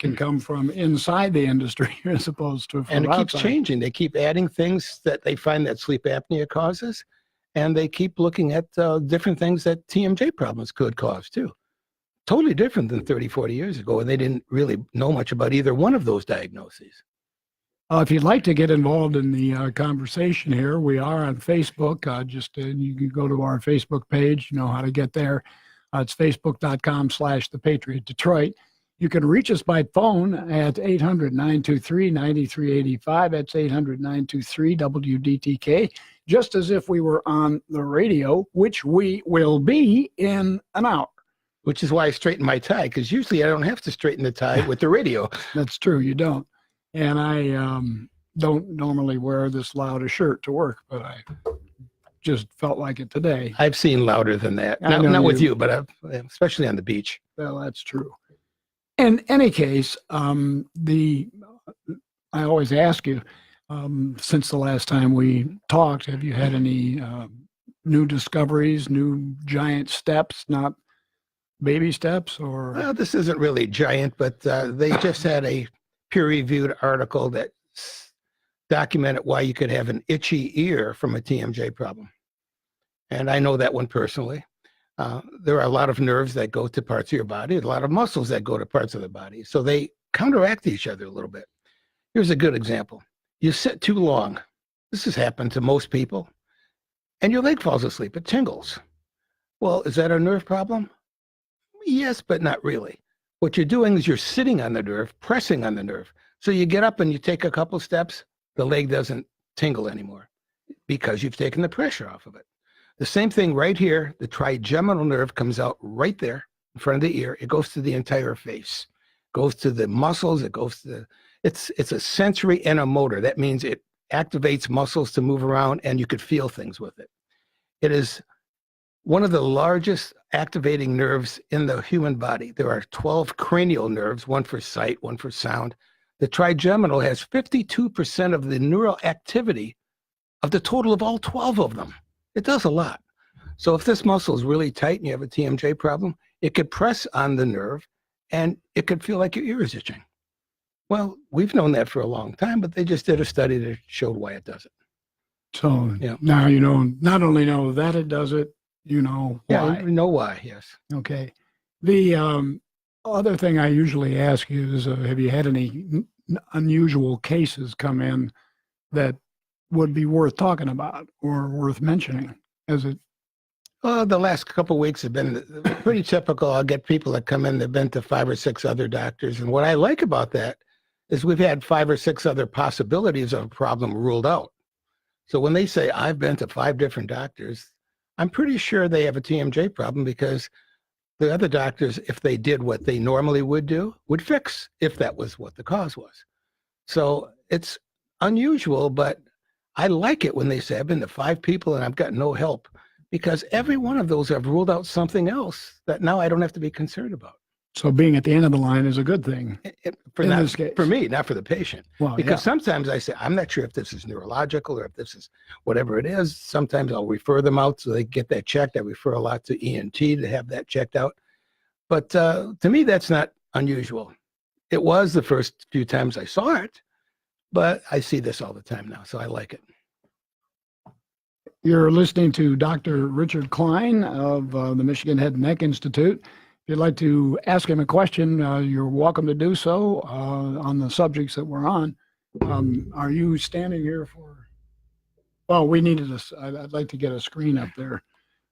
can come from inside the industry as opposed to from And it outside. keeps changing. They keep adding things that they find that sleep apnea causes, and they keep looking at different things that TMJ problems could cause too. Totally different than 30, 40 years ago, and they didn't really know much about either one of those diagnoses. If you'd like to get involved in the conversation here, we are on Facebook. You can go to our Facebook page. You know how to get there. It's facebook.com/The Patriot Detroit. You can reach us by phone at 800-923-9385. That's 800-923-WDTK, just as if we were on the radio, which we will be in an hour. Which is why I straighten my tie, because usually I don't have to straighten the tie with the radio. That's true, you don't. And I don't normally wear this loud a shirt to work, but I just felt like it today. I've seen louder than that. Not with you, but especially on the beach. Well, that's true. In any case, I always ask you, since the last time we talked, have you had any new discoveries, new giant steps, not baby steps? Or Well, this isn't really giant, but they just had a peer-reviewed article that documented why you could have an itchy ear from a TMJ problem. And I know that one personally. There are a lot of nerves that go to parts of your body, a lot of muscles that go to parts of the body. So they counteract each other a little bit. Here's a good example. You sit too long. This has happened to most people. And your leg falls asleep. It tingles. Well, is that a nerve problem? Yes, but not really. What you're doing is you're sitting on the nerve, pressing on the nerve. So you get up and you take a couple steps, the leg doesn't tingle anymore because you've taken the pressure off of it. The same thing right here, the trigeminal nerve comes out right there in front of the ear. It goes to the entire face, goes to the muscles, it goes to it's a sensory and a motor. That means it activates muscles to move around and you could feel things with it. It is one of the largest activating nerves in the human body. There are 12 cranial nerves, one for sight, one for sound. The trigeminal has 52% of the neural activity of the total of all 12 of them. It does a lot. So if this muscle is really tight and you have a TMJ problem, it could press on the nerve and it could feel like your ear is itching. Well, we've known that for a long time, but they just did a study that showed why it does it. So now you know, not only know that it does it, you know why. Yeah, we know why, yes. Okay. The other thing I usually ask you is, have you had any unusual cases come in that would be worth talking about or worth mentioning? The last couple of weeks have been pretty typical. I'll get people that come in, they've been to 5 or 6 other doctors. And what I like about that is we've had 5 or 6 other possibilities of a problem ruled out. So when they say, I've been to 5 different doctors, I'm pretty sure they have a TMJ problem because the other doctors, if they did what they normally would do, would fix if that was what the cause was. So it's unusual, but I like it when they say, I've been to 5 people and I've got no help, because every one of those have ruled out something else that now I don't have to be concerned about. So being at the end of the line is a good thing. For me, not for the patient. Well, because sometimes I say, I'm not sure if this is neurological or if this is whatever it is. Sometimes I'll refer them out so they get that checked. I refer a lot to ENT to have that checked out. But to me, that's not unusual. It was the first few times I saw it, but I see this all the time now, so I like it. You're listening to Dr. Richard Klein of the Michigan Head and Neck Institute. If you'd like to ask him a question, you're welcome to do so on the subjects that we're on. Are you standing here for? Well, we needed I'd like to get a screen up there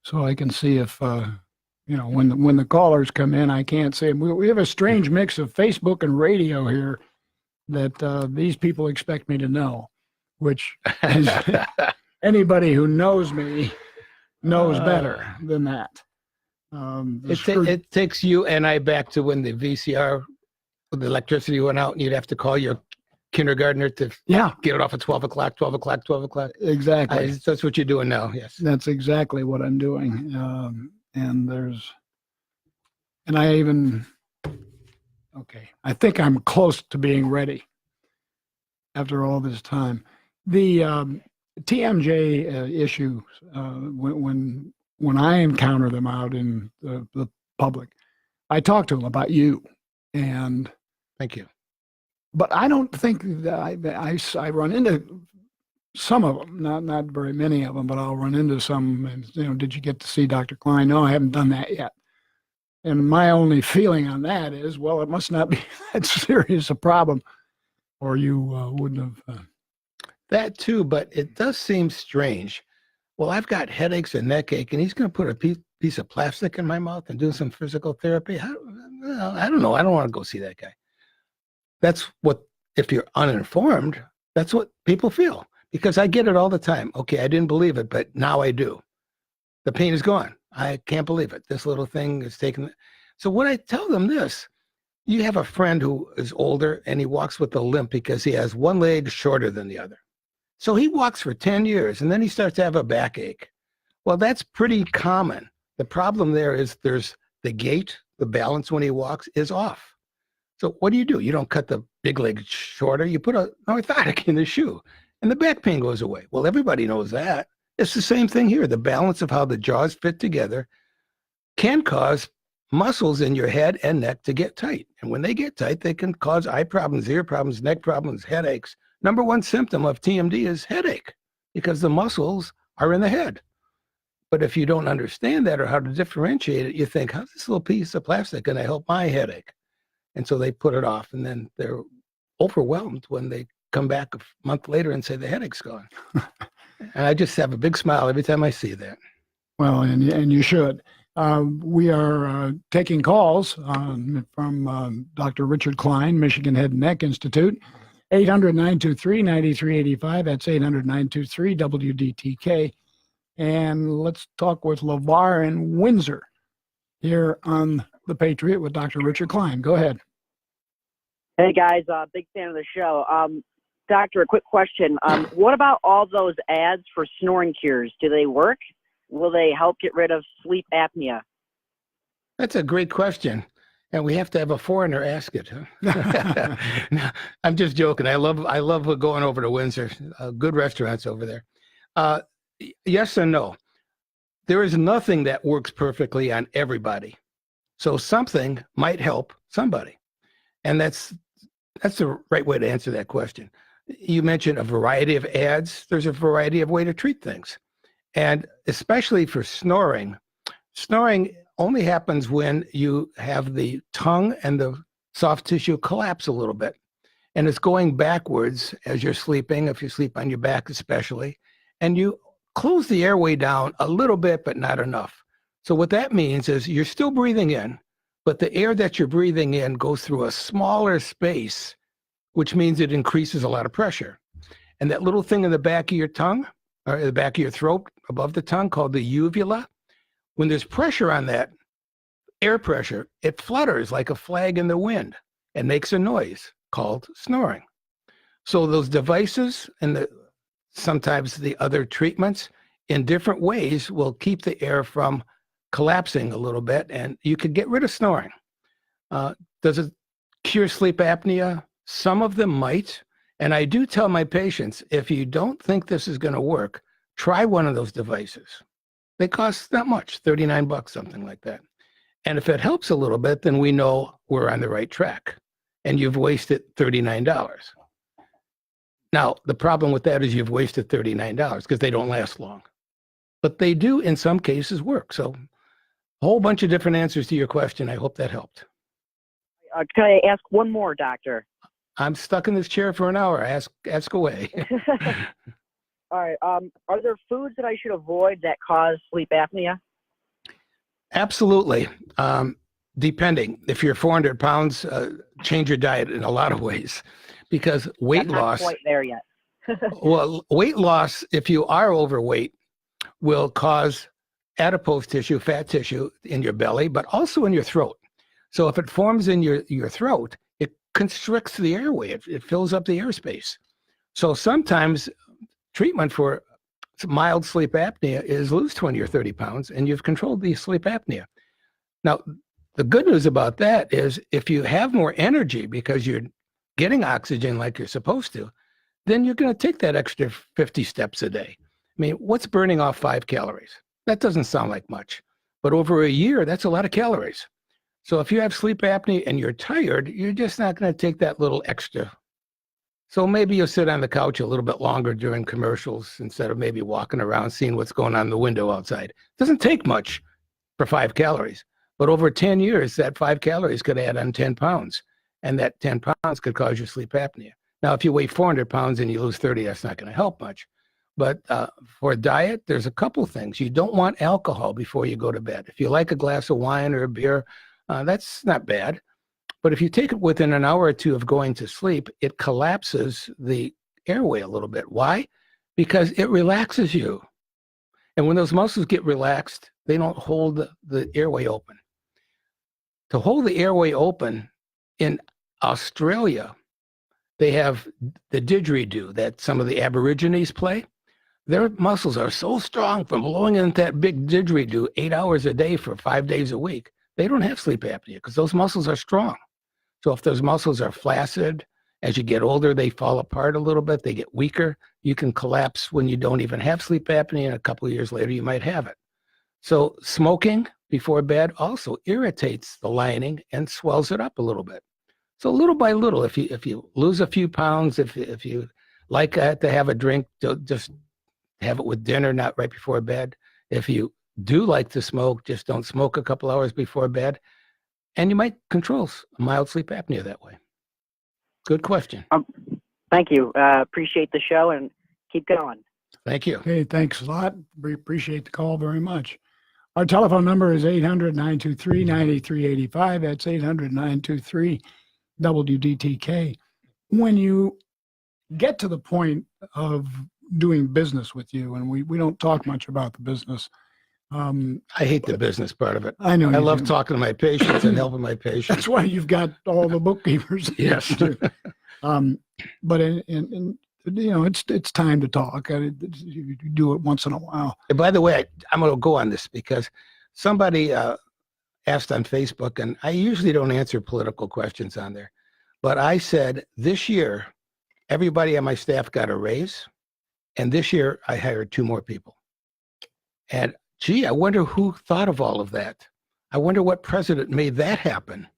so I can see if, when the callers come in, I can't see them. We have a strange mix of Facebook and radio here that these people expect me to know, which is anybody who knows me knows better than that. It takes you and I back to when the VCR, the electricity went out, and you'd have to call your kindergartner to get it off at 12 o'clock. Exactly. That's what you're doing now, yes. That's exactly what I'm doing. I think I'm close to being ready after all this time. The TMJ issue, when I encounter them out in the public, I talk to them about you. And Thank you. But I don't think that I run into some of them, not very many of them, but I'll run into some. And, did you get to see Dr. Klein? No, I haven't done that yet. And my only feeling on that is, well, it must not be that serious a problem, or you wouldn't have. That too, but it does seem strange. Well, I've got headaches and neck ache, and he's going to put a piece of plastic in my mouth and do some physical therapy. I don't know. I don't want to go see that guy. That's what, if you're uninformed, that's what people feel. Because I get it all the time. Okay, I didn't believe it, but now I do. The pain is gone. I can't believe it. This little thing is taken. So what I tell them this, you have a friend who is older and he walks with a limp because he has one leg shorter than the other. So he walks for 10 years and then he starts to have a backache. Well, that's pretty common. The problem there is there's the gait, the balance when he walks is off. So what do? You don't cut the big leg shorter. You put an orthotic in the shoe and the back pain goes away. Well, everybody knows that. It's the same thing here. The balance of how the jaws fit together can cause muscles in your head and neck to get tight. And when they get tight, they can cause eye problems, ear problems, neck problems, headaches. Number one symptom of TMD is headache because the muscles are in the head. But if you don't understand that or how to differentiate it, you think, how's this little piece of plastic going to help my headache? And so they put it off, and then they're overwhelmed when they come back a month later and say the headache's gone. And I just have a big smile every time I see that. Well, and you should. We are taking calls from Dr. Richard Klein, Michigan Head and Neck Institute, 800-923-9385. That's 800-923-WDTK. And let's talk with LeVar in Windsor here on the Patriot with Dr. Richard Klein. Go ahead. Hey, guys. Big fan of the show. Doctor, a quick question. What about all those ads for snoring cures? Do they work? Will they help get rid of sleep apnea? That's a great question. And we have to have a foreigner ask it. Huh? No, I'm just joking. I love going over to Windsor. Good restaurants over there. Yes and no. There is nothing that works perfectly on everybody. So something might help somebody. And that's the right way to answer that question. You mentioned a variety of ads. There's a variety of way to treat things. And especially for snoring only happens when you have the tongue and the soft tissue collapse a little bit. And it's going backwards as you're sleeping, if you sleep on your back especially. And you close the airway down a little bit, but not enough. So what that means is you're still breathing in, but the air that you're breathing in goes through a smaller space, which means it increases a lot of pressure. And that little thing in the back of your tongue, or the back of your throat, above the tongue, called the uvula, when there's pressure on that, air pressure, it flutters like a flag in the wind and makes a noise called snoring. So those devices and sometimes the other treatments in different ways will keep the air from collapsing a little bit, and you could get rid of snoring. Does it cure sleep apnea? Some of them might. And I do tell my patients, if you don't think this is going to work, try one of those devices. They cost not much, $39, something like that. And if it helps a little bit, then we know we're on the right track. And you've wasted $39. Now, the problem with that is you've wasted $39 because they don't last long. But they do, in some cases, work. So a whole bunch of different answers to your question. I hope that helped. Can I ask one more, doctor? I'm stuck in this chair for an hour. Ask away. All right. Are there foods that I should avoid that cause sleep apnea? Absolutely. Depending. If you're 400 pounds, change your diet in a lot of ways. Because weight loss. I'm not quite there yet. Well, weight loss, if you are overweight, will cause adipose tissue, fat tissue in your belly, but also in your throat. So if it forms in your throat, it constricts the airway. It fills up the airspace. So sometimes treatment for mild sleep apnea is lose 20 or 30 pounds, and you've controlled the sleep apnea. Now, the good news about that is if you have more energy because you're getting oxygen like you're supposed to, then you're going to take that extra 50 steps a day. I mean, what's burning off 5 calories? That doesn't sound like much, but over a year, that's a lot of calories. So if you have sleep apnea and you're tired, you're just not going to take that little extra. So maybe you'll sit on the couch a little bit longer during commercials instead of maybe walking around seeing what's going on in the window outside. It doesn't take much for 5 calories, but over 10 years, that 5 calories could add on 10 pounds, and that 10 pounds could cause you sleep apnea. Now, if you weigh 400 pounds and you lose 30, that's not going to help much. But for a diet, there's a couple things. You don't want alcohol before you go to bed. If you like a glass of wine or a beer, that's not bad. But if you take it within an hour or two of going to sleep, it collapses the airway a little bit. Why? Because it relaxes you. And when those muscles get relaxed, they don't hold the airway open. To hold the airway open, in Australia, they have the didgeridoo that some of the Aborigines play. Their muscles are so strong from blowing into that big didgeridoo 8 hours a day for 5 days a week. They don't have sleep apnea because those muscles are strong. So if those muscles are flaccid, as you get older, they fall apart a little bit. They get weaker. You can collapse when you don't even have sleep apnea, and a couple of years later, you might have it. So smoking before bed also irritates the lining and swells it up a little bit. So little by little, if you lose a few pounds, if you like to have a drink, just have it with dinner, not right before bed. If you do like to smoke, just don't smoke a couple hours before bed. And you might control mild sleep apnea that way. Good question. Thank you. Appreciate the show and keep going. Thank you. Okay, thanks a lot. We appreciate the call very much. Our telephone number is 800-923-9385. That's 800-923-WDTK. When you get to the point of doing business with you, and we don't talk much about the business. I hate the business part of it. I know. I love do. talking to my patients and helping my patients. That's why you've got all the bookkeepers. Yes. But it's time to talk. You do it once in a while. And by the way, I'm going to go on this because somebody asked on Facebook, and I usually don't answer political questions on there, but I said this year, everybody on my staff got a raise, and this year I hired 2 more people. And gee, I wonder who thought of all of that. I wonder what president made that happen.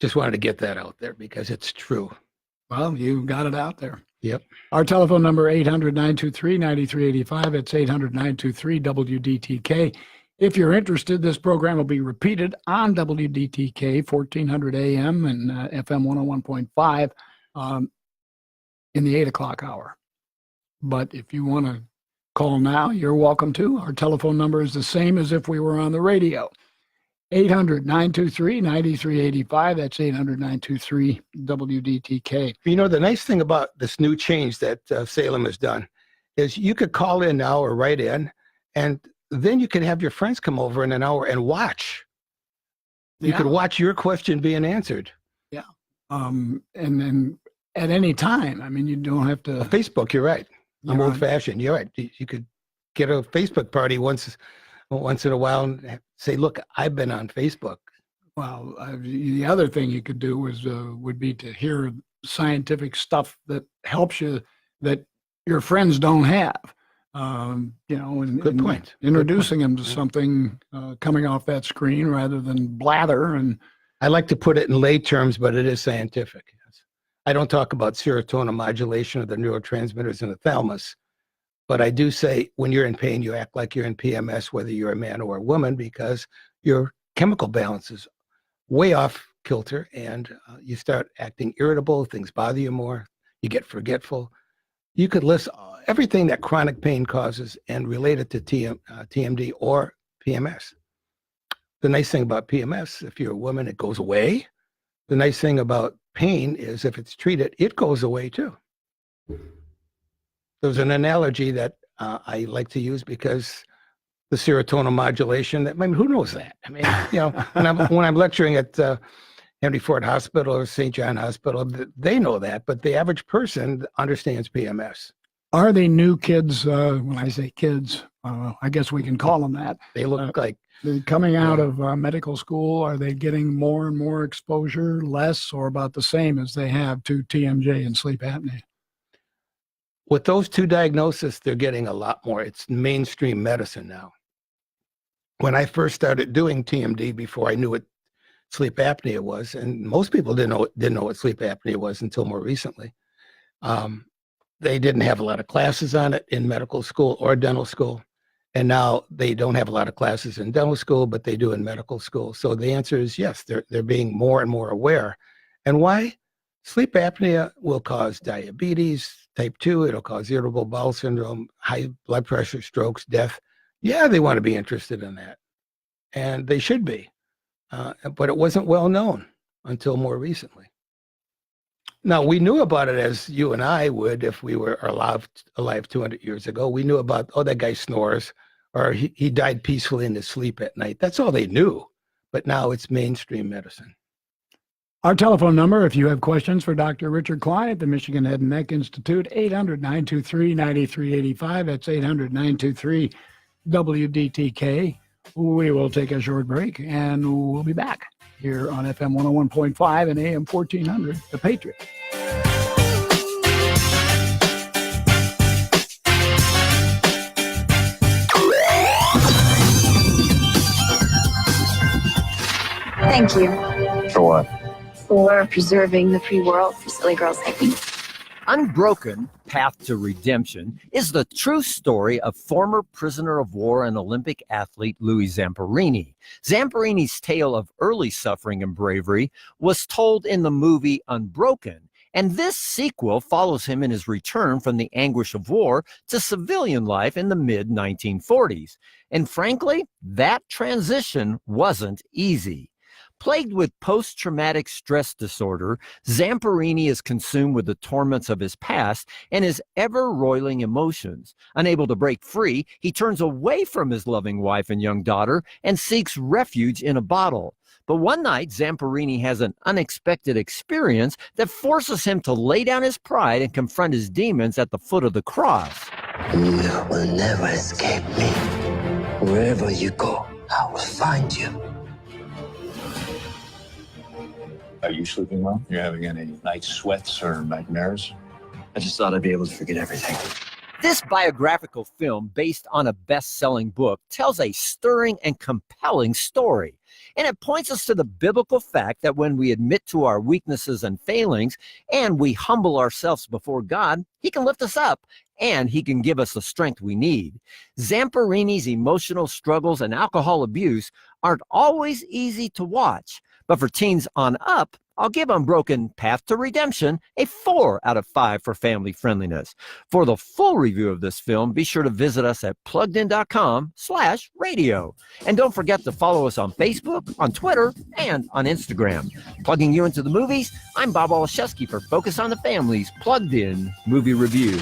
Just wanted to get that out there because it's true. Well, you got it out there. Yep. Our telephone number, 800-923-9385. It's 800-923-WDTK. If you're interested, this program will be repeated on WDTK, 1400 AM and FM 101.5 in the 8 o'clock hour. But if you want to call now, you're welcome to. Our telephone number is the same as if we were on the radio. 800-923-9385. That's 800-923-WDTK. You know, the nice thing about this new change that Salem has done is you could call in now or write in, and then you can have your friends come over in an hour and watch. You could watch your question being answered. Yeah. And then at any time. I mean, you don't have to. Facebook, you're right. I'm You're old right. fashioned. You're right. You could get a Facebook party once in a while and say, look, I've been on Facebook. Well, the other thing you could do would be to hear scientific stuff that helps you that your friends don't have. Good point. Introducing them to something coming off that screen rather than blather. And I like to put it in lay terms, but it is scientific. Yes. I don't talk about serotonin modulation of the neurotransmitters in the thalamus, but I do say when you're in pain, you act like you're in PMS, whether you're a man or a woman, because your chemical balance is way off kilter and you start acting irritable, things bother you more, you get forgetful. You could list everything that chronic pain causes and relate it to TMD or PMS. The nice thing about PMS, if you're a woman, it goes away. The nice thing about pain is if it's treated, it goes away too. There's an analogy that I like to use because the serotonin modulation, I mean, who knows that? I mean, when I'm lecturing at Henry Ford Hospital or St. John Hospital, they know that, but the average person understands PMS. are they new kids? When I say kids, I guess we can call them that. They look like They're coming out of medical school. Are they getting more and more exposure, less, or about the same as they have to TMJ and sleep apnea? with those 2 diagnoses, they're getting a lot more. It's mainstream medicine now. When I first started doing TMD, before I knew it sleep apnea was, and most people didn't know what sleep apnea was until more recently. They didn't have a lot of classes on it in medical school or dental school, and now they don't have a lot of classes in dental school, but they do in medical school. So the answer is yes, they're being more and more aware. And why? Sleep apnea will cause diabetes, type 2, it'll cause irritable bowel syndrome, high blood pressure, strokes, death. Yeah, they want to be interested in that, and they should be. But it wasn't well known until more recently. Now, we knew about it as you and I would if we were alive 200 years ago. We knew about, oh, that guy snores, or he died peacefully in his sleep at night. That's all they knew. But now it's mainstream medicine. Our telephone number, if you have questions for Dr. Richard Klein at the Michigan Head and Neck Institute, 800-923-9385. That's 800-923-WDTK. We will take a short break, and we'll be back here on FM 101.5 and AM 1400, The Patriot. Thank you For what? for preserving the free world for silly girls like me. Unbroken Path to Redemption is the true story of former prisoner of war and Olympic athlete Louis Zamperini. Zamperini's tale of early suffering and bravery was told in the movie Unbroken, and this sequel follows him in his return from the anguish of war to civilian life in the mid-1940s. And frankly, that transition wasn't easy. Plagued with post-traumatic stress disorder, Zamperini is consumed with the torments of his past and his ever-roiling emotions. Unable to break free, he turns away from his loving wife and young daughter and seeks refuge in a bottle. But one night, Zamperini has an unexpected experience that forces him to lay down his pride and confront his demons at the foot of the cross. You will never escape me. Wherever you go, I will find you. Are you sleeping well? You having any night sweats or nightmares? I just thought I'd be able to forget everything. This biographical film, based on a best-selling book, tells a stirring and compelling story. And it points us to the biblical fact that when we admit to our weaknesses and failings and we humble ourselves before God, He can lift us up and He can give us the strength we need. Zamperini's emotional struggles and alcohol abuse aren't always easy to watch, but for teens on up, I'll give Unbroken Path to Redemption a 4 out of 5 for family friendliness. For the full review of this film, be sure to visit us at pluggedin.com/radio. And don't forget to follow us on Facebook, on Twitter, and on Instagram. Plugging you into the movies, I'm Bob Olszewski for Focus on the Family's Plugged In Movie Review.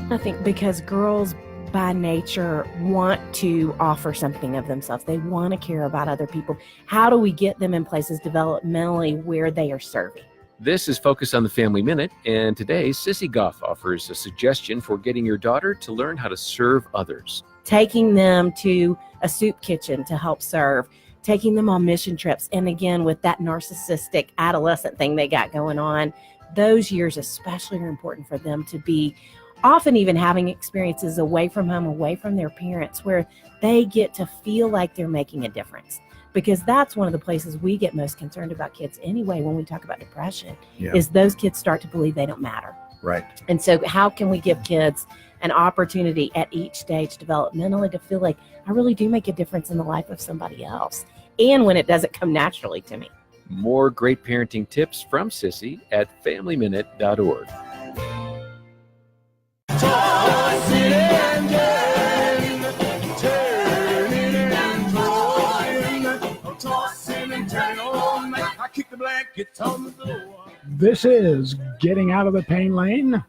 I think because girls by nature want to offer something of themselves. They want to care about other people. How do we get them in places developmentally where they are serving? This is Focus on the Family Minute, and today Sissy Goff offers a suggestion for getting your daughter to learn how to serve others. Taking them to a soup kitchen to help serve, taking them on mission trips, and again, with that narcissistic adolescent thing they got going on, those years especially are important for them to be often even having experiences away from home, away from their parents, where they get to feel like they're making a difference. Because that's one of the places we get most concerned about kids anyway when we talk about depression, is those kids start to believe they don't matter. Right. And so how can we give kids an opportunity at each stage developmentally to feel like I really do make a difference in the life of somebody else, and when it doesn't come naturally to me? More great parenting tips from Sissy at FamilyMinute.org. This is Getting Out of the Pain Lane.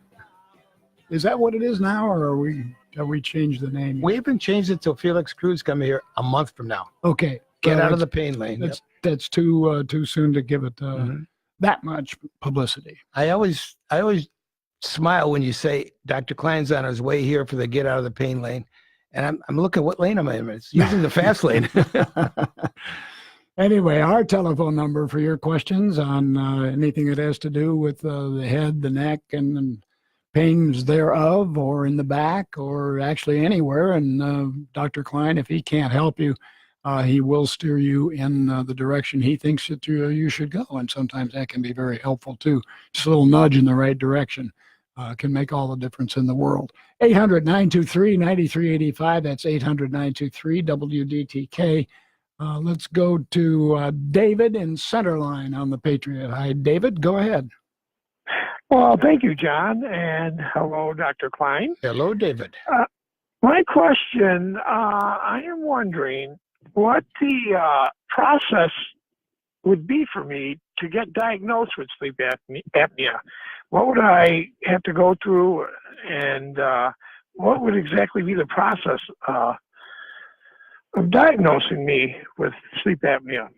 Is that what it is now, or have we changed the name? We haven't changed it till Felix Cruz come here a month from now. Okay. Get Well, out of the pain lane. That's too soon to give it that much publicity. I always smile when you say Dr. Klein's on his way here for the get out of the pain lane. And I'm looking, what lane am I in? It's using the fast lane. Anyway, our telephone number for your questions on anything that has to do with the head, the neck, and pains thereof, or in the back, or actually anywhere. And Dr. Klein, if he can't help you, he will steer you in the direction he thinks that you should go. And sometimes that can be very helpful too. Just a little nudge in the right direction can make all the difference in the world. 800-923-9385. That's 800-923-WDTK. Let's go to David in Centerline on the Patriot. Hi, David. Go ahead. Well, thank you, John, and hello, Dr. Klein. Hello, David. My question, I am wondering what the process would be for me to get diagnosed with sleep apnea. What would I have to go through, and what would exactly be the process of diagnosing me with sleep apnea?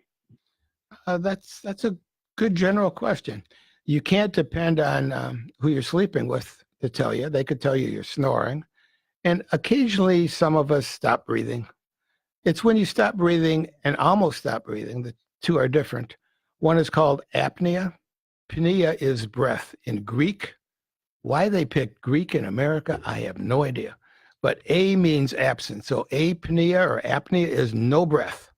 That's a good general question. You can't depend on who you're sleeping with to tell you. They could tell you you're snoring. And occasionally some of us stop breathing. It's when you stop breathing and almost stop breathing. The two are different. One is called apnea. Pnea is breath in Greek. Why they picked Greek in America, I have no idea. But A means absent. So apnea or apnea is no breath.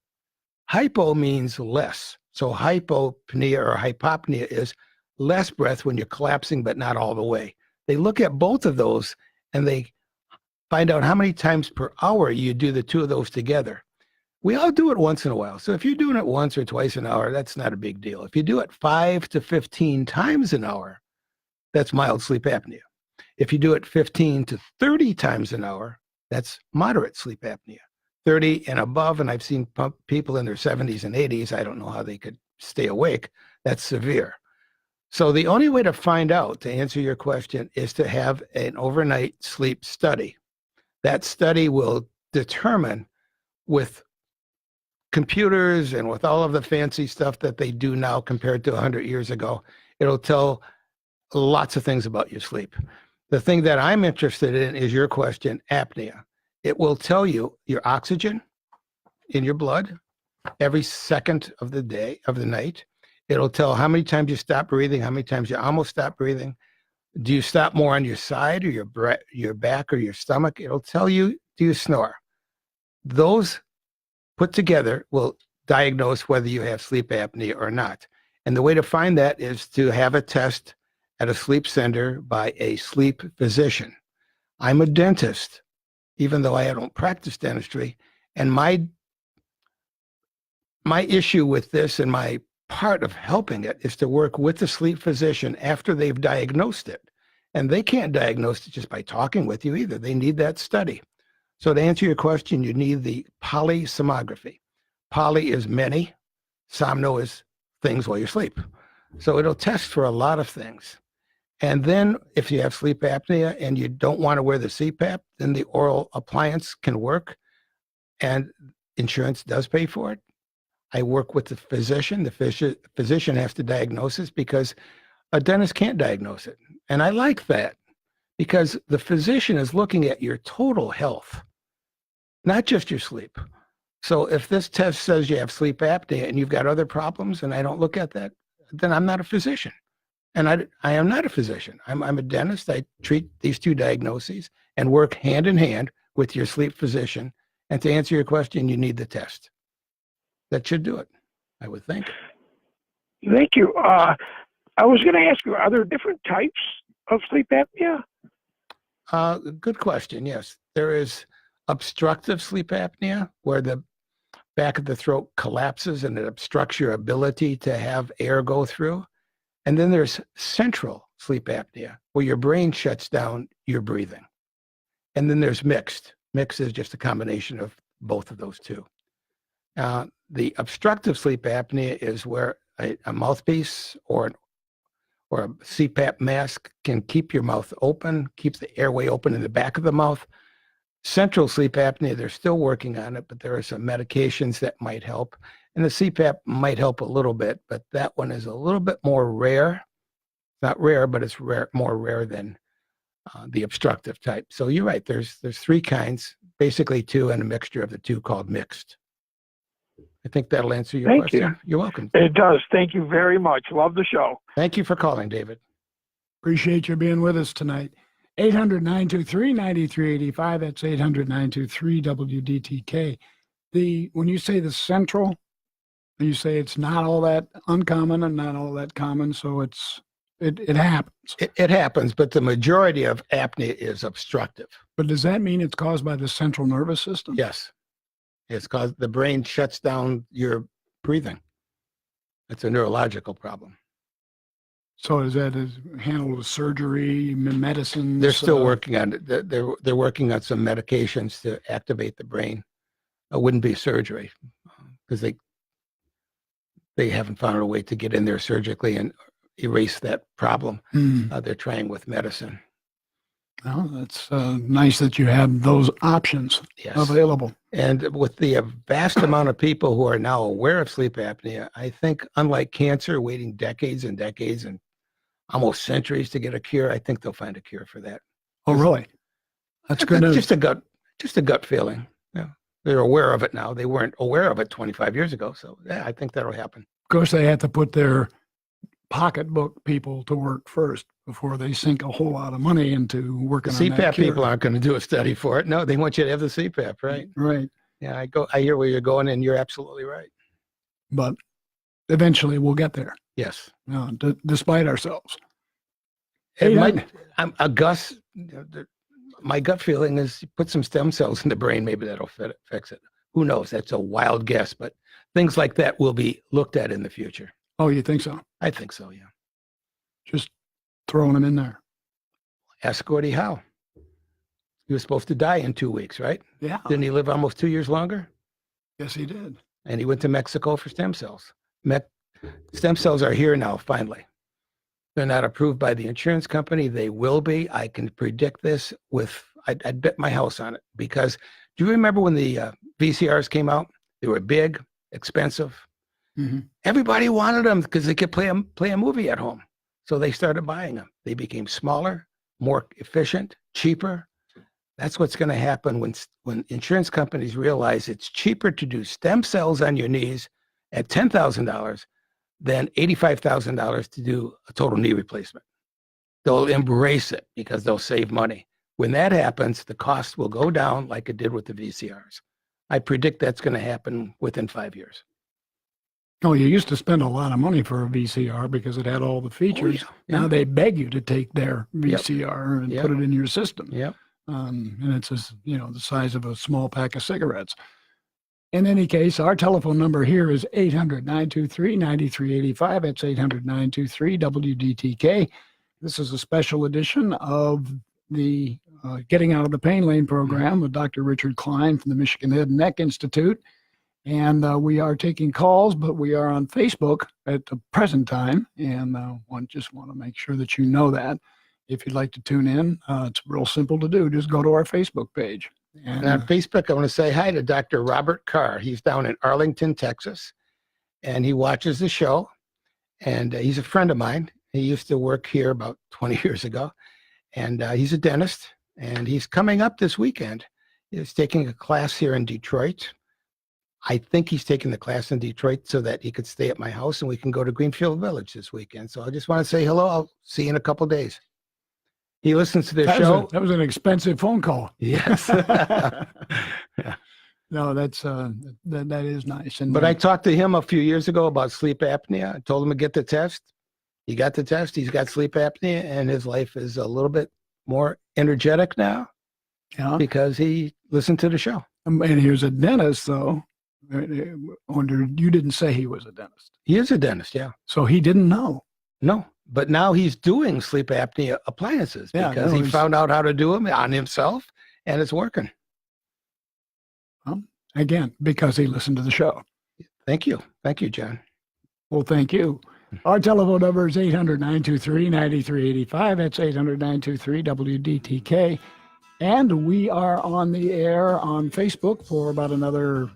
Hypo means less. So hypopnea or hypopnea is less breath when you're collapsing, but not all the way. They look at both of those and they find out how many times per hour you do the two of those together. We all do it once in a while. So if you're doing it once or twice an hour, that's not a big deal. If you do it 5 to 15 times an hour, that's mild sleep apnea. If you do it 15 to 30 times an hour, that's moderate sleep apnea. 30 and above, and I've seen people in their 70s and 80s, I don't know how they could stay awake, that's severe. So the only way to find out, to answer your question, is to have an overnight sleep study. That study will determine, with computers and with all of the fancy stuff that they do now compared to 100 years ago, it'll tell lots of things about your sleep. The thing that I'm interested in is your question, apnea. It will tell you your oxygen in your blood every second of the day, of the night. It'll tell how many times you stop breathing, how many times you almost stop breathing. Do you stop more on your side or your back or your stomach? It'll tell you, do you snore? Those put together will diagnose whether you have sleep apnea or not. And the way to find that is to have a test at a sleep center by a sleep physician. I'm a dentist, even though I don't practice dentistry. And my issue with this and my part of helping it is to work with the sleep physician after they've diagnosed it. And they can't diagnose it just by talking with you either. They need that study. So to answer your question, you need the polysomnography. Poly is many, somno is things while you sleep. So it'll test for a lot of things. And then if you have sleep apnea and you don't want to wear the CPAP, then the oral appliance can work, and insurance does pay for it. I work with the physician. The physician has to diagnose this because a dentist can't diagnose it. And I like that because the physician is looking at your total health, not just your sleep. So if this test says you have sleep apnea and you've got other problems and I don't look at that, then I'm not a physician. And I am not a physician. I'm a dentist. I treat these two diagnoses and work hand in hand with your sleep physician. And to answer your question, you need the test. That should do it, I would think. Thank you. I was going to ask you, are there different types of sleep apnea? Good question. Yes, there is obstructive sleep apnea, where the back of the throat collapses and it obstructs your ability to have air go through. And then there's central sleep apnea, where your brain shuts down your breathing. And then there's mixed. Mixed is just a combination of both of those two. The obstructive sleep apnea is where a mouthpiece or a CPAP mask can keep your mouth open, keep the airway open in the back of the mouth. Central sleep apnea, they're still working on it, but there are some medications that might help. And the CPAP might help a little bit, but that one is a little bit more rare. Not rare, but it's more rare than the obstructive type. So you're right, there's three kinds, basically two, and a mixture of the two called mixed. I think that'll answer your question. Thank you. You're welcome. It does. Thank you very much. Love the show. Thank you for calling, David. Appreciate you being with us tonight. 800-923-9385. That's 800-923-WDTK. When you say the central, you say it's not all that uncommon and not all that common, so it happens. It happens, but the majority of apnea is obstructive. But does that mean it's caused by the central nervous system? Yes. It's caused the brain shuts down your breathing. It's a neurological problem. So is that handled with surgery, medicine? They're still working on it. They're working on some medications to activate the brain. It wouldn't be surgery because they haven't found a way to get in there surgically and erase that problem. They're trying with medicine. Well, that's nice that you have those options available. And with the vast amount of people who are now aware of sleep apnea, I think unlike cancer, waiting decades and decades and almost centuries to get a cure, I think they'll find a cure for that. Oh, really? That's good news. Just a gut feeling. Yeah. They're aware of it now. They weren't aware of it 25 years ago. So yeah, I think that'll happen. Of course, they have to put their pocketbook people to work first before they sink a whole lot of money into working on that CPAP cure. people aren't going to do a study for it. No, they want you to have the CPAP, right? Right. Yeah, I hear where you're going, and you're absolutely right. But eventually we'll get there. Yes. Despite ourselves. My gut feeling is you put some stem cells in the brain, maybe that'll fix it. Who knows? That's a wild guess, but things like that will be looked at in the future. Oh, you think so? I think so, yeah. Just throwing them in there. Ask Gordie Howe. He was supposed to die in 2 weeks, right? Yeah. Didn't he live almost 2 years longer? Yes, he did. And he went to Mexico for stem cells. Stem cells are here now, finally. They're not approved by the insurance company. They will be. I can predict this I'd bet my house on it. Because do you remember when the VCRs came out? They were big, expensive. Mm-hmm. Everybody wanted them because they could play a movie at home. So they started buying them. They became smaller, more efficient, cheaper. That's what's going to happen when insurance companies realize it's cheaper to do stem cells on your knees at $10,000 than $85,000 to do a total knee replacement. They'll embrace it because they'll save money. When that happens, the cost will go down like it did with the VCRs. I predict that's going to happen within 5 years. Oh, you used to spend a lot of money for a VCR because it had all the features. Oh, yeah. Now they beg you to take their VCR and put it in your system. Yep. And it's the size of a small pack of cigarettes. In any case, our telephone number here is 800-923-9385. That's 800-923-WDTK. This is a special edition of the Getting Out of the Pain Lane program with Dr. Richard Klein from the Michigan Head and Neck Institute. And we are taking calls, but we are on Facebook at the present time. And just want to make sure that you know that. If you'd like to tune in, it's real simple to do. Just go to our Facebook page. And on Facebook, I want to say hi to Dr. Robert Carr. He's down in Arlington, Texas, and he watches the show. And he's a friend of mine. He used to work here about 20 years ago. And he's a dentist, and he's coming up this weekend. He's taking a class here in Detroit. I think he's taking the class in Detroit so that he could stay at my house and we can go to Greenfield Village this weekend. So I just want to say hello. I'll see you in a couple of days. He listens to the show. That was an expensive phone call. Yes. Yeah. No, that is nice. But I talked to him a few years ago about sleep apnea. I told him to get the test. He got the test. He's got sleep apnea, and his life is a little bit more energetic now because he listened to the show. And he was a dentist, though. I wonder, you didn't say he was a dentist. He is a dentist, yeah. So he didn't know. No, but now he's doing sleep apnea appliances because he found out how to do them on himself, and it's working. Well, again, because he listened to the show. Thank you. Thank you, John. Well, thank you. Our telephone number is 800-923-9385. That's 800-923-WDTK. And we are on the air on Facebook for about another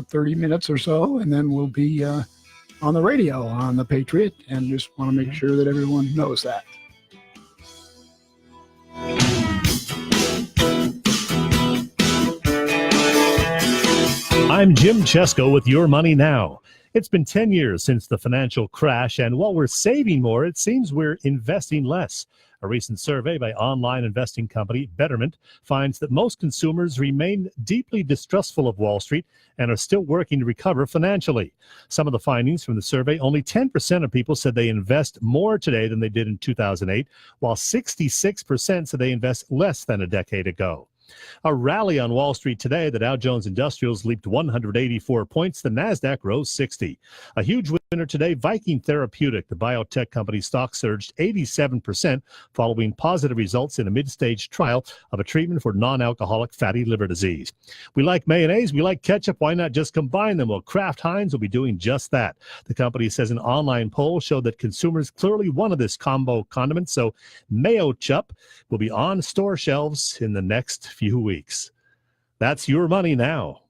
30 minutes or so, and then we'll be on the radio on the Patriot, and just want to make sure that everyone knows that. I'm Jim Chesko with Your Money Now. It's been 10 years since the financial crash, and while we're saving more, it seems we're investing less. A recent survey by online investing company Betterment finds that most consumers remain deeply distrustful of Wall Street and are still working to recover financially. Some of the findings from the survey: only 10% of people said they invest more today than they did in 2008, while 66% said they invest less than a decade ago. A rally on Wall Street today. The Dow Jones Industrials leaped 184 points. The Nasdaq rose 60. A huge winner today, Viking Therapeutic. The biotech company stock surged 87% following positive results in a mid-stage trial of a treatment for non-alcoholic fatty liver disease. We like mayonnaise. We like ketchup. Why not just combine them? Well, Kraft Heinz will be doing just that. The company says an online poll showed that consumers clearly wanted this combo condiment, so Mayo Chup will be on store shelves in the next few weeks. That's your money now.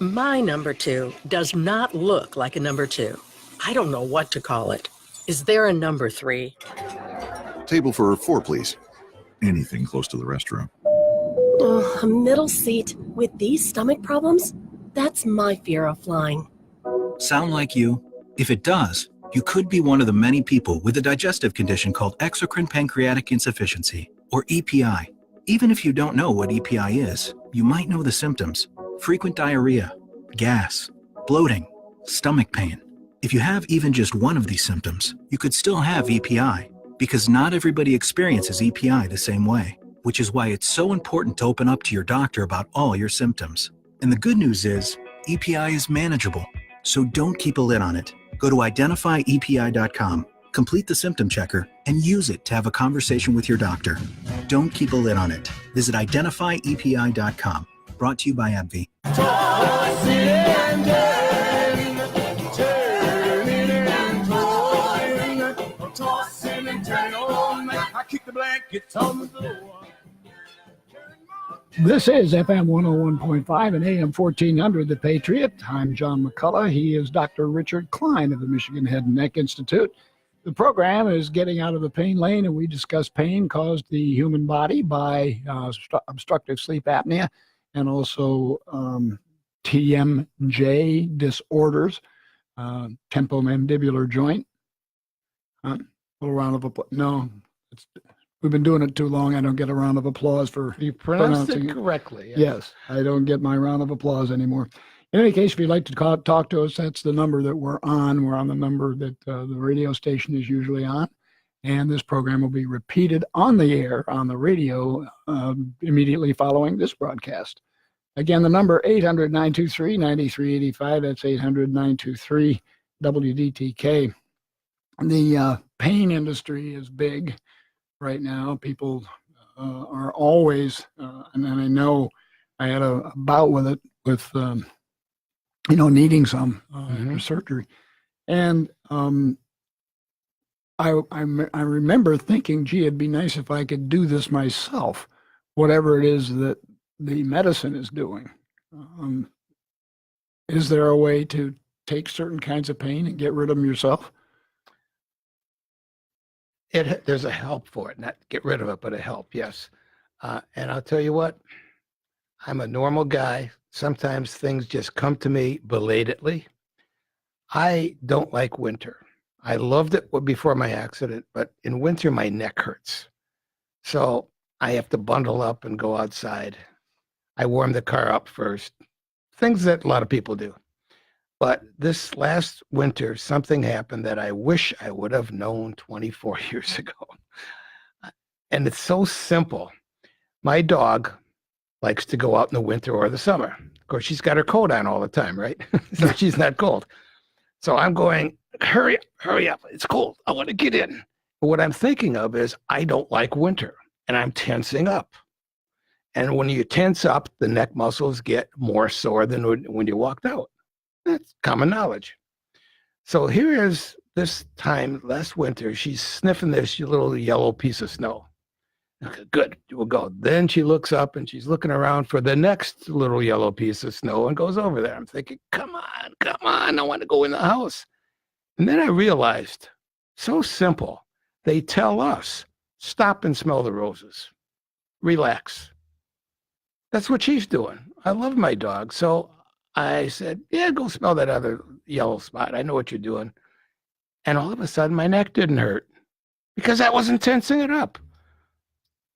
My number two does not look like a number two. I don't know what to call it. Is there a number three? Table for 4, please. Anything close to the restroom. Oh, a middle seat with these stomach problems? That's my fear of flying. Sound like you? If it does, you could be one of the many people with a digestive condition called exocrine pancreatic insufficiency, or EPI. Even if you don't know what EPI is, you might know the symptoms: frequent diarrhea, gas, bloating, stomach pain. If you have even just one of these symptoms, you could still have EPI, because not everybody experiences EPI the same way, which is why it's so important to open up to your doctor about all your symptoms. And the good news is, EPI is manageable, so don't keep a lid on it. Go to identifyepi.com, complete the symptom checker, and use it to have a conversation with your doctor. Don't keep a lid on it. Visit identifyepi.com. Brought to you by AbbVie. This is FM 101.5 and AM 1400, The Patriot. I'm John McCullough. He is Dr. Richard Klein of the Michigan Head and Neck Institute. The program is Getting Out of the Pain Lane, and we discuss pain caused the human body by obstructive sleep apnea and also TMJ disorders, temporomandibular joint. A little round of applause. No, we've been doing it too long. I don't get a round of applause for You pronounced pronouncing it correctly. Yes, I don't get my round of applause anymore. In any case, if you'd like to talk to us, that's the number that we're on. We're on the number that the radio station is usually on. And this program will be repeated on the air, on the radio, immediately following this broadcast. Again, the number 800-923-9385. That's 800-923-WDTK. The pain industry is big right now. People are always, and I know I had a bout with it, with needing some after surgery. And I remember thinking, gee, it'd be nice if I could do this myself, whatever it is that the medicine is doing. Is there a way to take certain kinds of pain and get rid of them yourself? There's a help for it, not get rid of it, but a help, yes. And I'll tell you what, I'm a normal guy. Sometimes things just come to me belatedly. I don't like winter. I loved it before my accident, but in winter, my neck hurts. So I have to bundle up and go outside. I warm the car up first, things that a lot of people do. But this last winter, something happened that I wish I would have known 24 years ago. And it's so simple. My dog likes to go out in the winter or the summer. Of course, she's got her coat on all the time, right? So she's not cold. So I'm going, hurry up. It's cold. I want to get in. But what I'm thinking of is I don't like winter, and I'm tensing up. And when you tense up, the neck muscles get more sore than when you walked out. That's common knowledge. So here is this time last winter, she's sniffing this little yellow piece of snow. Okay, good, we'll go. Then she looks up and she's looking around for the next little yellow piece of snow and goes over there. I'm thinking, come on, I want to go in the house. And then I realized, so simple. They tell us, stop and smell the roses. Relax. That's what she's doing. I love my dog. So I said, yeah, go smell that other yellow spot. I know what you're doing. And all of a sudden, my neck didn't hurt because I wasn't tensing it up.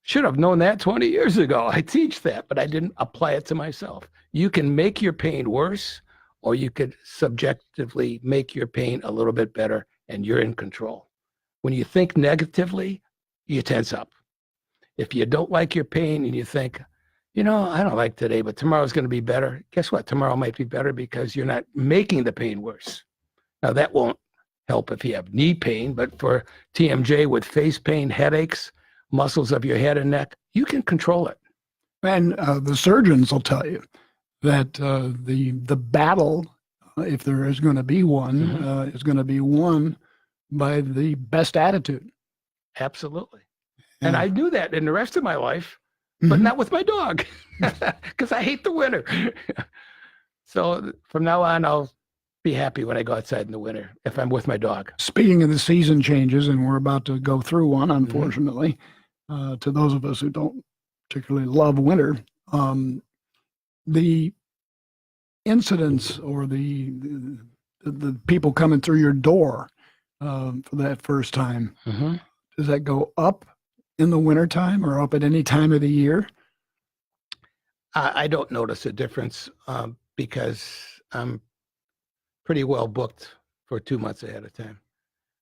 Should have known that 20 years ago. I teach that, but I didn't apply it to myself. You can make your pain worse, or you could subjectively make your pain a little bit better, and you're in control. When you think negatively, you tense up. If you don't like your pain and you think, I don't like today, but tomorrow's going to be better. Guess what? Tomorrow might be better because you're not making the pain worse. Now, that won't help if you have knee pain, but for TMJ with face pain, headaches, muscles of your head and neck, you can control it. And the surgeons will tell you that the battle, if there is going to be one, is going to be won by the best attitude. Absolutely. Yeah. And I knew that in the rest of my life, but not with my dog, because I hate the winter. So from now on, I'll be happy when I go outside in the winter if I'm with my dog. Speaking of the season changes, and we're about to go through one, unfortunately, to those of us who don't particularly love winter, the incidents or the people coming through your door for that first time, does that go up in the wintertime or up at any time of the year? I don't notice a difference because I'm pretty well booked for 2 months ahead of time.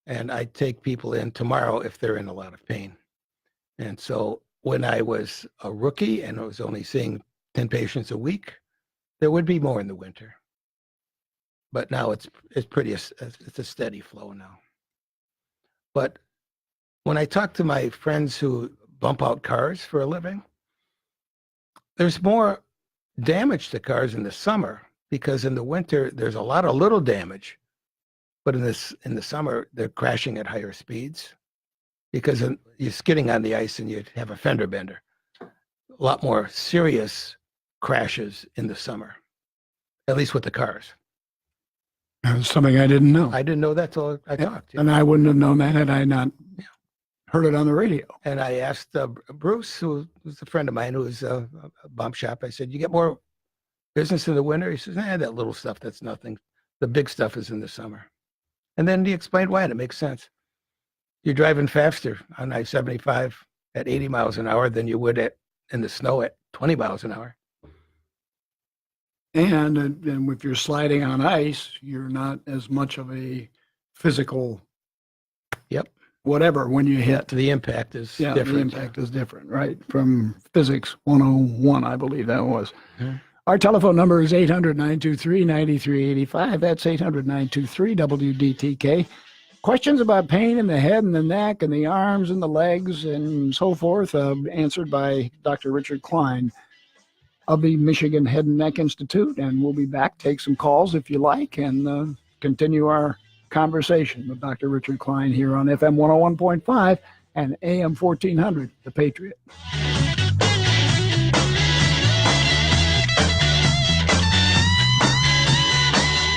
And I take people in tomorrow if they're in a lot of pain. And so when I was a rookie and I was only seeing 10 patients a week, there would be more in the winter. But now it's a steady flow now. But when I talk to my friends who bump out cars for a living, there's more damage to cars in the summer because in the winter there's a lot of little damage, but in the summer they're crashing at higher speeds because you're skidding on the ice and you have a fender bender. A lot more serious crashes in the summer, at least with the cars. That's something I didn't know. I didn't know that till I talked. And I wouldn't have known that had I not heard it on the radio. And I asked Bruce, who's a friend of mine, who's a bump shop, I said, you get more business in the winter? He says, that little stuff, that's nothing. The big stuff is in the summer. And then he explained why, and it makes sense. You're driving faster on I-75 at 80 miles an hour than you would in the snow at 20 miles an hour. And if you're sliding on ice, you're not as much of a physical whatever when you hit. The impact is different. The impact is different, right? From Physics 101, I believe that was. Our telephone number is 800-923-9385. That's 800-923-WDTK. Questions about pain in the head and the neck and the arms and the legs and so forth, answered by Dr. Richard Klein of the Michigan Head and Neck Institute. And we'll be back. Take some calls if you like and continue our conversation with Dr. Richard Klein here on FM 101.5 and AM 1400, The Patriot.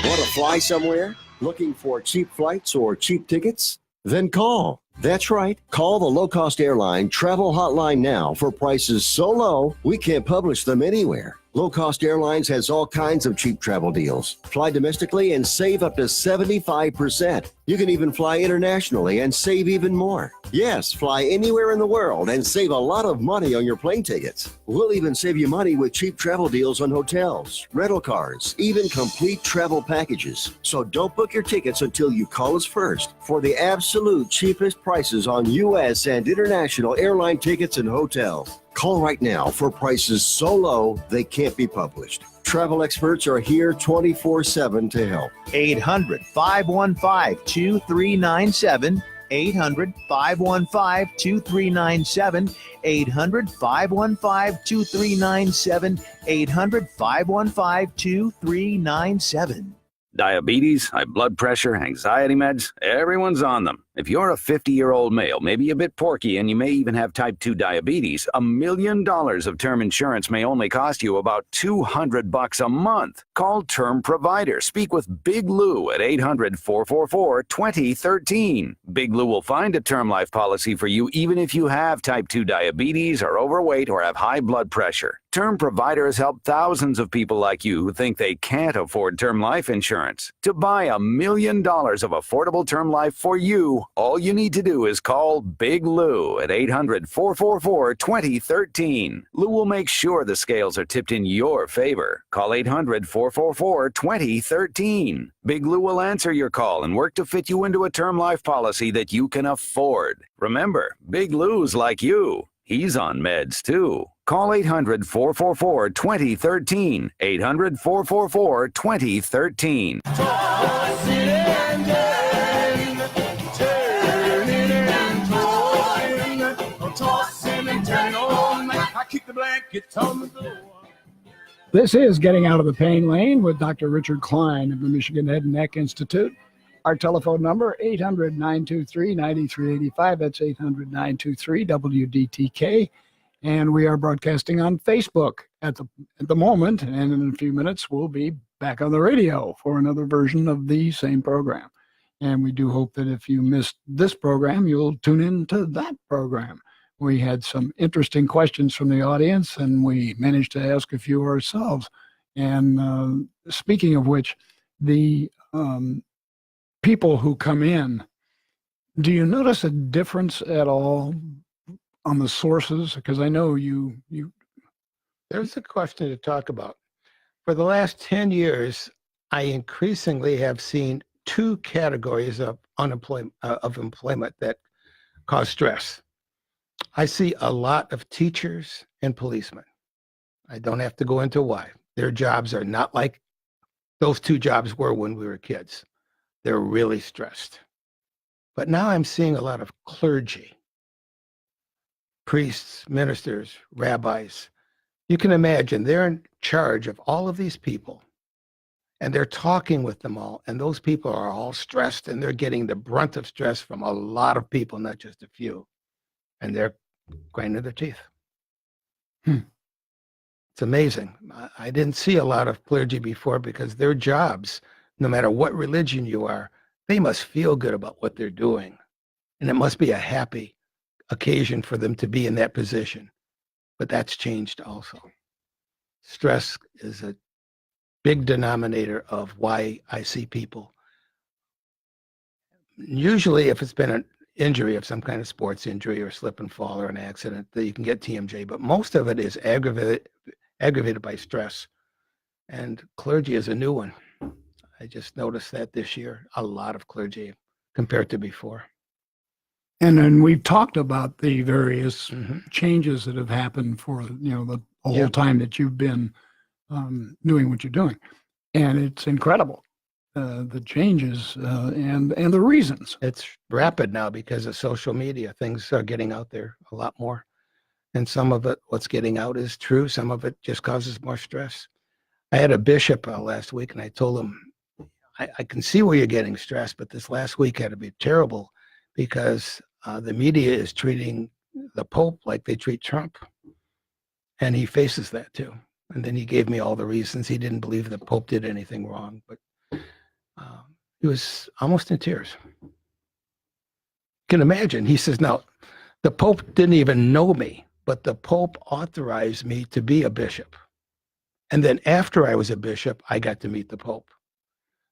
Want to fly somewhere? Looking for cheap flights or cheap tickets? Then call. That's right. Call the low-cost airline travel hotline now for prices so low we can't publish them anywhere. Low Cost Airlines has all kinds of cheap travel deals. Fly domestically and save up to 75%. You can even fly internationally and save even more. Yes, fly anywhere in the world and save a lot of money on your plane tickets. We'll even save you money with cheap travel deals on hotels, rental cars, even complete travel packages. So don't book your tickets until you call us first for the absolute cheapest prices on U.S. and international airline tickets and hotels. Call right now for prices so low they can't be published. Travel experts are here 24/7 to help. 800-515-2397. 800-515-2397. 800-515-2397. 800-515-2397. Diabetes, high blood pressure, anxiety meds, everyone's on them. If you're a 50-year-old male, maybe a bit porky, and you may even have type 2 diabetes, $1 million of term insurance may only cost you about $200 a month. Call Term Provider. Speak with Big Lou at 800-444-2013. Big Lou will find a term life policy for you even if you have type 2 diabetes, are overweight, or have high blood pressure. Term Provider has helped thousands of people like you who think they can't afford term life insurance. To buy $1 million of affordable term life for you, all you need to do is call Big Lou at 800-444-2013. Lou will make sure the scales are tipped in your favor. Call 800-444-2013. Big Lou will answer your call and work to fit you into a term life policy that you can afford. Remember, Big Lou's like you. He's on meds too. Call 800-444-2013. 800-444-2013. This is Getting Out of the Pain Lane with Dr. Richard Klein of the Michigan Head and Neck Institute. Our telephone number, 800-923-9385. That's 800-923-WDTK. And we are broadcasting on Facebook at the moment. And in a few minutes, we'll be back on the radio for another version of the same program. And we do hope that if you missed this program, you'll tune in to that program. We had some interesting questions from the audience, and we managed to ask a few ourselves. And speaking of which, the people who come in, do you notice a difference at all on the sources? Because I know you. There's a question to talk about. For the last 10 years, I increasingly have seen two categories of employment that cause stress. I see a lot of teachers and policemen. I don't have to go into why. Their jobs are not like those two jobs were when we were kids. They're really stressed. But now I'm seeing a lot of clergy, priests, ministers, rabbis. You can imagine they're in charge of all of these people, and they're talking with them all, and those people are all stressed, and they're getting the brunt of stress from a lot of people, not just a few, and they're grinding their teeth. It's amazing. I didn't see a lot of clergy before because their jobs, no matter what religion you are, they must feel good about what they're doing, and it must be a happy occasion for them to be in that position. But that's changed also. Stress is a big denominator of why I see people. Usually, if it's been an injury of some kind of sports injury or slip and fall or an accident, that you can get TMJ, but most of it is aggravated by stress. And clergy is a new one. I just noticed that this year, a lot of clergy compared to before. And then we've talked about the various changes that have happened for the whole time that you've been doing what you're doing, and it's incredible the changes and the reasons. It's rapid now because of social media. Things are getting out there a lot more, and some of it, what's getting out, is true. Some of it just causes more stress. I had a bishop last week, and I told him, I can see where you're getting stressed, but this last week had to be terrible because the media is treating the Pope like they treat Trump. And he faces that too. And then he gave me all the reasons. He didn't believe the Pope did anything wrong, but he was almost in tears. You can imagine. He says, now, the Pope didn't even know me, but the Pope authorized me to be a bishop. And then after I was a bishop, I got to meet the Pope.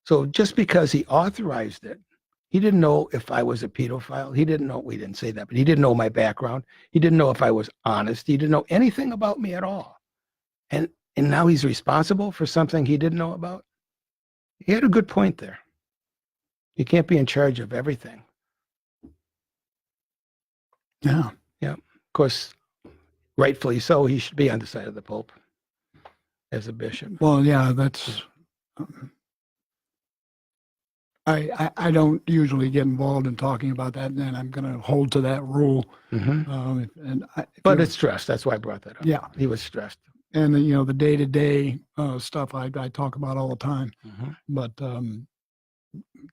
So just because he authorized it, he didn't know if I was a pedophile. He didn't know, we didn't say that, but he didn't know my background. He didn't know if I was honest. He didn't know anything about me at all. And now he's responsible for something he didn't know about. He had a good point there. You can't be in charge of everything. Yeah. Yeah. Of course, rightfully so, he should be on the side of the Pope as a bishop. Well, yeah, that's... I don't usually get involved in talking about that, and I'm going to hold to that rule. But it's stress. That's why I brought that up. Yeah. He was stressed. And, the day-to-day stuff I talk about all the time. But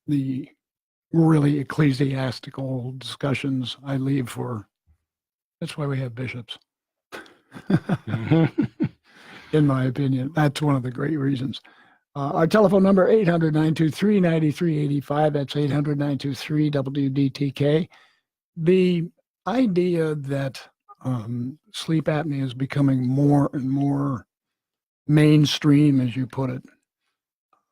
the really ecclesiastical discussions I leave for, that's why we have bishops. In my opinion, that's one of the great reasons. Our telephone number, 800-923-9385. That's 800-923-WDTK. The idea that sleep apnea is becoming more and more mainstream, as you put it.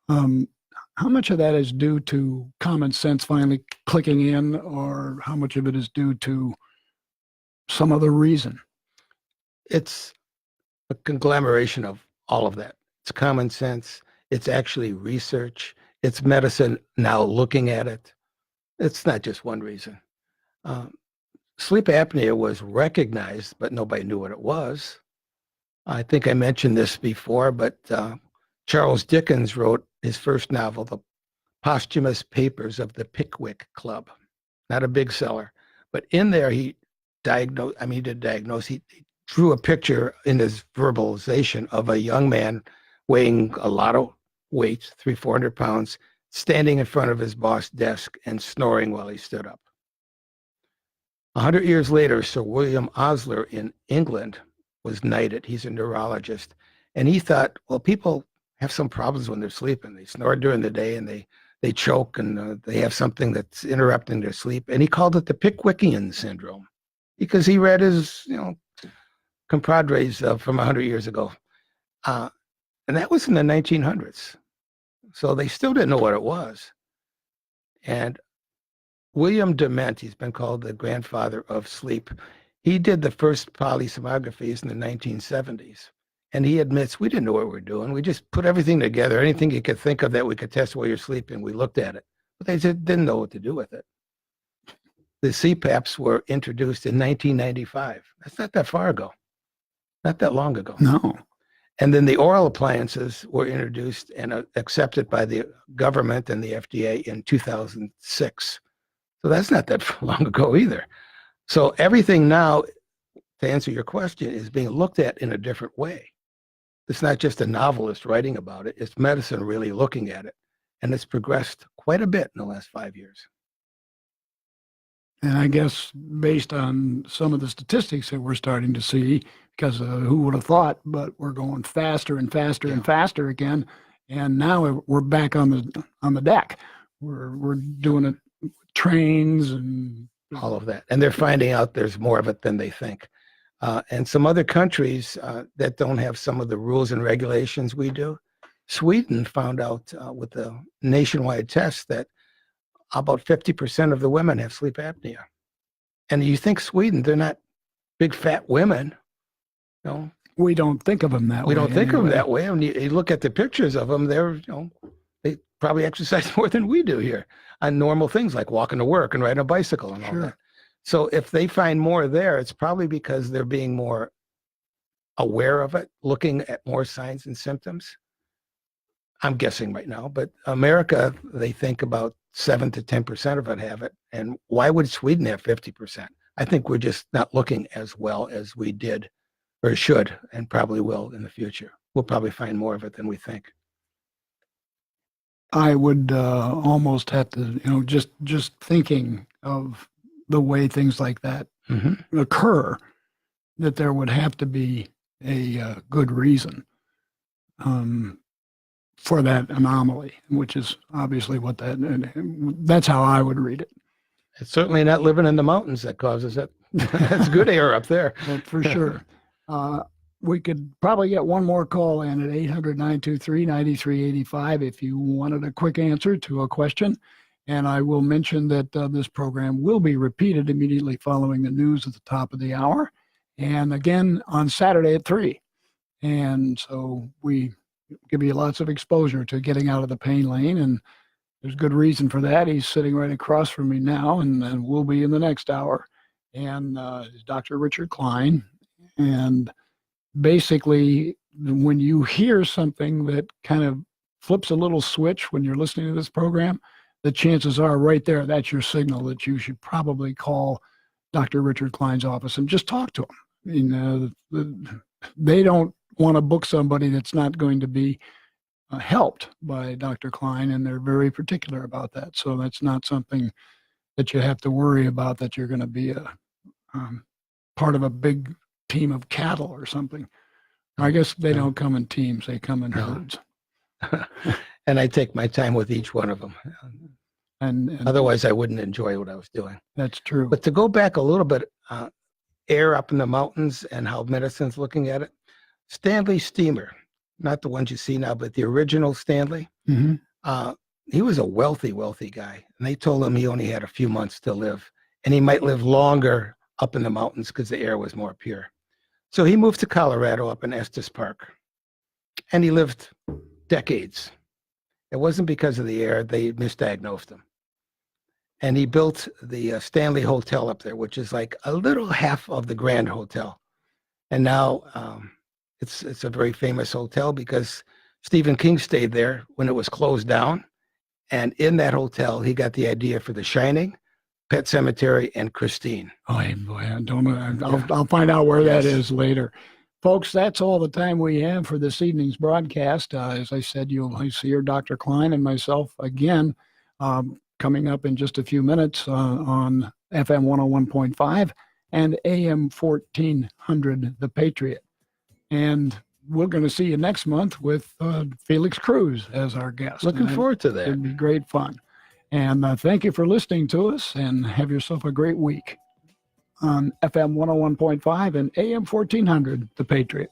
How much of that is due to common sense finally clicking in, or how much of it is due to some other reason? It's a conglomeration of all of that. It's common sense. It's actually research. It's medicine now looking at it. It's not just one reason. Sleep apnea was recognized, but nobody knew what it was. I think I mentioned this before, but Charles Dickens wrote his first novel, The Posthumous Papers of the Pickwick Club. Not a big seller, but in there he did diagnose. He drew a picture in his verbalization of a young man weighing a lot of weight, 300-400 pounds, standing in front of his boss' desk and snoring while he stood up. 100 years later, Sir William Osler in England was knighted. He's a neurologist. And he thought, well, people have some problems when they're sleeping. They snore during the day and they choke and they have something that's interrupting their sleep. And he called it the Pickwickian syndrome because he read his, compadres from 100 years ago. And that was in the 1900s. So they still didn't know what it was. And William Dement, he's been called the grandfather of sleep. He did the first polysomnographies in the 1970s. And he admits, we didn't know what we were doing. We just put everything together. Anything you could think of that we could test while you're sleeping, we looked at it. But they didn't know what to do with it. The CPAPs were introduced in 1995. That's not that far ago. Not that long ago. No. And then the oral appliances were introduced and accepted by the government and the FDA in 2006. So that's not that long ago either. So everything now, to answer your question, is being looked at in a different way. It's not just a novelist writing about it. It's medicine really looking at it. And it's progressed quite a bit in the last 5 years. And I guess based on some of the statistics that we're starting to see, because who would have thought, but we're going faster and faster and faster again. And now we're back on the deck. We're doing it with trains and all of that. And they're finding out there's more of it than they think. And some other countries that don't have some of the rules and regulations we do, Sweden found out with the nationwide test that about 50% of the women have sleep apnea. And you think Sweden, they're not big fat women. No, we don't think of them that way. We don't think of them that way. And you look at the pictures of them, they probably exercise more than we do here on normal things like walking to work and riding a bicycle and all that. So if they find more there, it's probably because they're being more aware of it, looking at more signs and symptoms. I'm guessing right now, but America, they think about 7 to 10% of it have it. And why would Sweden have 50%? I think we're just not looking as well as we did or should and probably will in the future. We'll probably find more of it than we think. I would almost have to, just thinking of the way things like that occur, that there would have to be a good reason for that anomaly, which is obviously what that's how I would read it. It's certainly not living in the mountains that causes it. That's good air up there. For sure. We could probably get one more call in at 800-923-9385 if you wanted a quick answer to a question. And I will mention that this program will be repeated immediately following the news at the top of the hour. And again on Saturday at 3. And so we give you lots of exposure to getting out of the pain lane. And there's good reason for that. He's sitting right across from me now and will be in the next hour. And Dr. Richard Klein. And basically, when you hear something that kind of flips a little switch when you're listening to this program, the chances are right there, that's your signal that you should probably call Dr. Richard Klein's office and just talk to him. I mean, they don't want to book somebody that's not going to be helped by Dr. Klein, and they're very particular about that. So that's not something that you have to worry about, that you're going to be a part of a big team of cattle or something. I guess they don't come in teams, they come in herds. And I take my time with each one of them. And otherwise I wouldn't enjoy what I was doing. That's true. But to go back a little bit, air up in the mountains and how medicine's looking at it. Stanley Steamer, not the ones you see now, but the original Stanley. He was a wealthy guy. And they told him he only had a few months to live. And he might live longer up in the mountains because the air was more pure. So he moved to Colorado up in Estes Park. And he lived decades. It wasn't because of the air. They misdiagnosed him. And he built the Stanley Hotel up there, which is like a little half of the Grand Hotel. And now it's a very famous hotel because Stephen King stayed there when it was closed down. And in that hotel, he got the idea for The Shining, Pet Sematary, and Christine. Oh, boy, I'll find out where that is later. Folks, that's all the time we have for this evening's broadcast. As I said, you'll hear Dr. Klein and myself again coming up in just a few minutes on FM 101.5 and AM 1400, The Patriot. And we're going to see you next month with Felix Cruz as our guest. Looking forward to that. It'll be great fun. And thank you for listening to us, and have yourself a great week on FM 101.5 and AM 1400, The Patriot.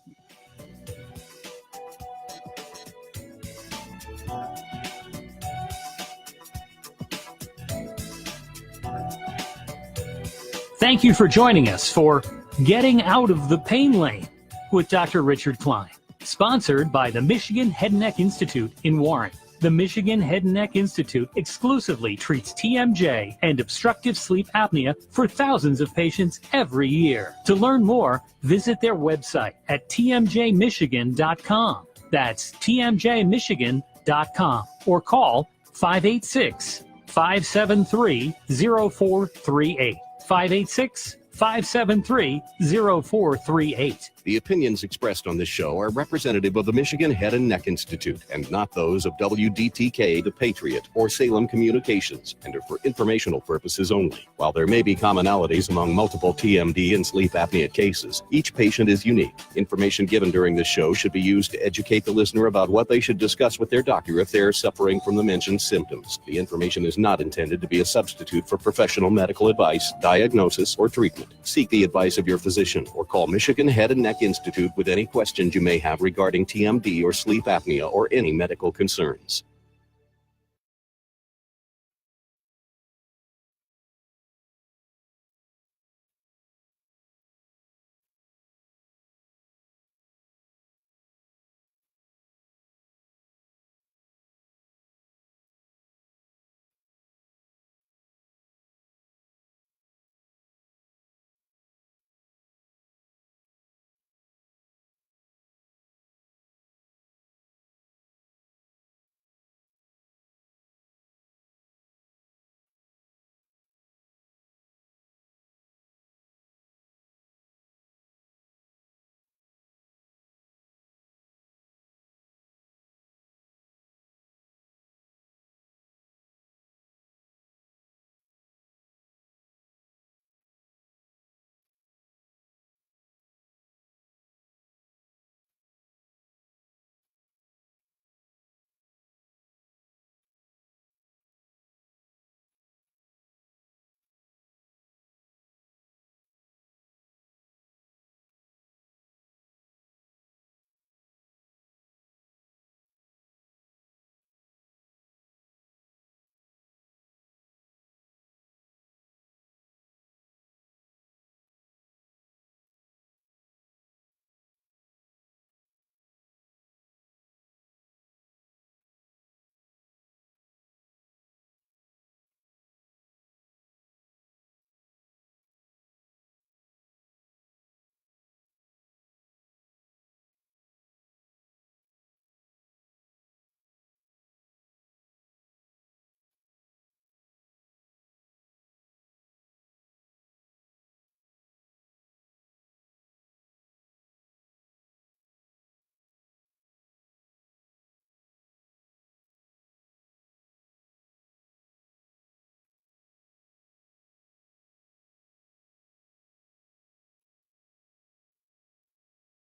Thank you for joining us for Getting Out of the Pain Lane with Dr. Richard Klein, sponsored by the Michigan Head and Neck Institute in Warren. The Michigan Head and Neck Institute exclusively treats TMJ and obstructive sleep apnea for thousands of patients every year. To learn more, visit their website at tmjmichigan.com. That's tmjmichigan.com, or call 586-573-0438. 586-573-0438. The opinions expressed on this show are representative of the Michigan Head and Neck Institute and not those of WDTK, The Patriot, or Salem Communications, and are for informational purposes only. While there may be commonalities among multiple TMD and sleep apnea cases, each patient is unique. Information given during this show should be used to educate the listener about what they should discuss with their doctor if they are suffering from the mentioned symptoms. The information is not intended to be a substitute for professional medical advice, diagnosis, or treatment. Seek the advice of your physician or call Michigan Head and Neck Institute with any questions you may have regarding TMD or sleep apnea or any medical concerns.